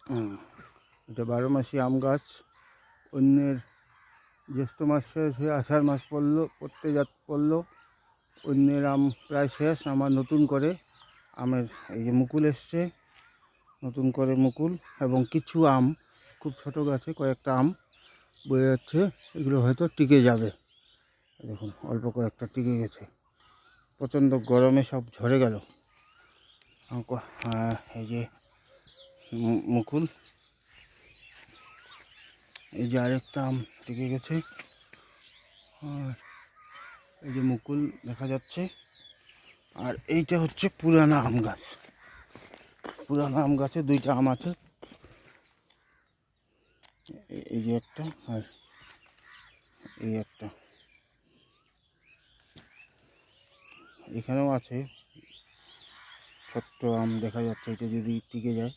এটা 12 মাসি আম গাছ। অন্যের জ্যৈষ্ঠ মাস শেষ হয়ে আষাঢ় মাস পড়লো, অন্যের আম প্রায় শেষ। আমার নতুন করে আমের এই যে মুকুল এসছে, নতুন করে মুকুল, এবং কিছু আম খুব ছোট গাছে কয়েকটা আম বয়ে যাচ্ছে। এগুলো হয়তো টিকে যাবে। দেখুন অল্প কয়েকটা টিকে গেছে, প্রচণ্ড গরমে সব ঝরে গেল। এই যে মুকুল, এই যে আরেকটা আম টিকে গেছে, আর এই যে মুকুল দেখা যাচ্ছে। আর এইটা হচ্ছে পুরানা আম গাছ। পুরানা আম গাছে 2টা আম আছে, এই যে একটা আর এই একটা। এখানেও আছে ছোট্ট আম দেখা যাচ্ছে, এটা যদি টিকে যায়।